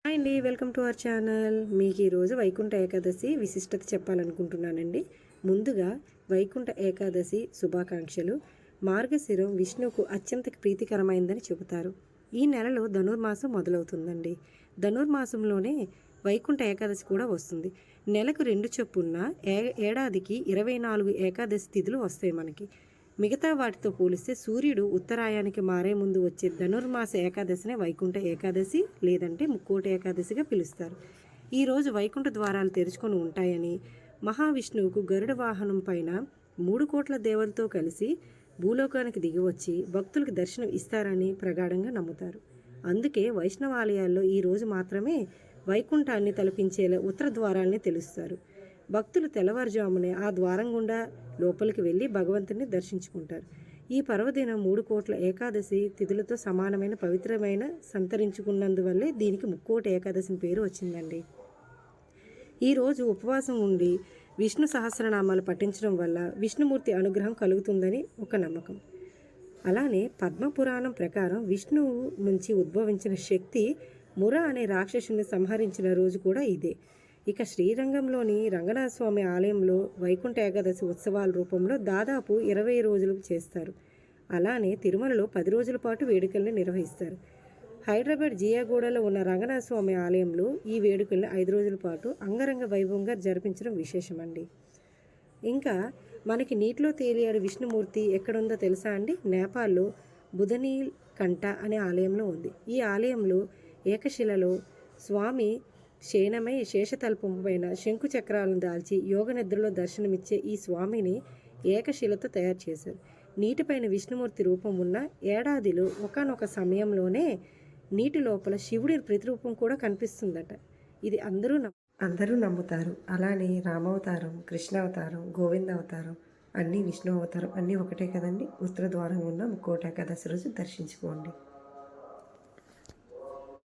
Hi అండి, welcome to our channel. మీకు ఈరోజు వైకుంఠ ఏకాదశి విశిష్టత చెప్పాలనుకుంటున్నానండి. ముందుగా వైకుంఠ ఏకాదశి శుభాకాంక్షలు. మార్గశిరం విష్ణువుకు అత్యంత ప్రీతికరమైందని చెబుతారు. ఈ నెలలో ధనుర్మాసం మొదలవుతుందండి. ధనుర్మాసంలోనే వైకుంఠ ఏకాదశి కూడా వస్తుంది. నెలకు 2 చొప్పున ఏడాదికి 24 ఏకాదశి తిథులు వస్తాయి మనకి. మిగతా వాటితో పోలిస్తే సూర్యుడు ఉత్తరాయానికి మారే ముందు వచ్చే ధనుర్మాస ఏకాదశినే వైకుంఠ ఏకాదశి లేదంటే ముక్కోటి ఏకాదశిగా పిలుస్తారు. ఈరోజు వైకుంఠ ద్వారాలు తెరుచుకొని ఉంటాయని, మహావిష్ణువుకు గరుడ వాహనం పైన 3 కోట్ల దేవతలతో కలిసి భూలోకానికి దిగివచ్చి భక్తులకు దర్శనం ఇస్తారని ప్రగాఢంగా నమ్ముతారు. అందుకే వైష్ణవాలయాల్లో ఈరోజు మాత్రమే వైకుంఠాన్ని తలపించేలా ఉత్తర ద్వారాలని తెలుస్తారు. భక్తులు తెల్లవారుజామునే ఆ ద్వారం గుండా లోపలికి వెళ్ళి భగవంతుని దర్శించుకుంటారు. ఈ పర్వదినం 3 కోట్ల ఏకాదశి తిథులతో సమానమైన పవిత్రమైన సంతరించుకున్నందువల్లే దీనికి ముక్కోటి ఏకాదశి పేరు వచ్చిందండి. ఈరోజు ఉపవాసం ఉండి విష్ణు సహస్రనామాలు పఠించడం వల్ల విష్ణుమూర్తి అనుగ్రహం కలుగుతుందని ఒక నమ్మకం. అలానే పద్మపురాణం ప్రకారం విష్ణువు నుంచి ఉద్భవించిన శక్తి ముర అనే రాక్షసుని సంహరించిన రోజు కూడా ఇదే. ఇక శ్రీరంగంలోని రంగనాథస్వామి ఆలయంలో వైకుంఠ ఏకాదశి ఉత్సవాల రూపంలో దాదాపు 20 రోజులు చేస్తారు. అలానే తిరుమలలో 10 రోజుల పాటు వేడుకల్ని నిర్వహిస్తారు. హైదరాబాద్ జియాగూడలో ఉన్న రంగనాథస్వామి ఆలయంలో ఈ వేడుకల్ని 5 రోజుల పాటు అంగరంగ వైభవంగా జరిపించడం విశేషమండి. ఇంకా మనకి నీటిలో తేలియాడు విష్ణుమూర్తి ఎక్కడుందో తెలుసా అండి? నేపాల్లో బుధనీల్ కంట అనే ఆలయంలో ఉంది. ఈ ఆలయంలో ఏకశిలలో స్వామి శయనమై శేషతల్పం పైన శంకు చక్రాలను దాల్చి యోగ నిద్రలో దర్శనమిచ్చే ఈ స్వామిని ఏకశిలతో తయారు చేశారు. నీటిపైన విష్ణుమూర్తి రూపం ఉన్న ఏడాదిలో ఒకానొక సమయంలోనే నీటి లోపల శివుడి ప్రతిరూపం కూడా కనిపిస్తుందట. ఇది అందరూ నమ్ముతారు. అలానే రామావతారం, కృష్ణావతారం, గోవింద అవతారం, అన్నీ విష్ణు అవతారం అన్నీ ఒకటే కదండి. ఉత్తర ద్వారం ఉన్న ముక్కోటి ఏకాదశి రోజు దర్శించుకోండి.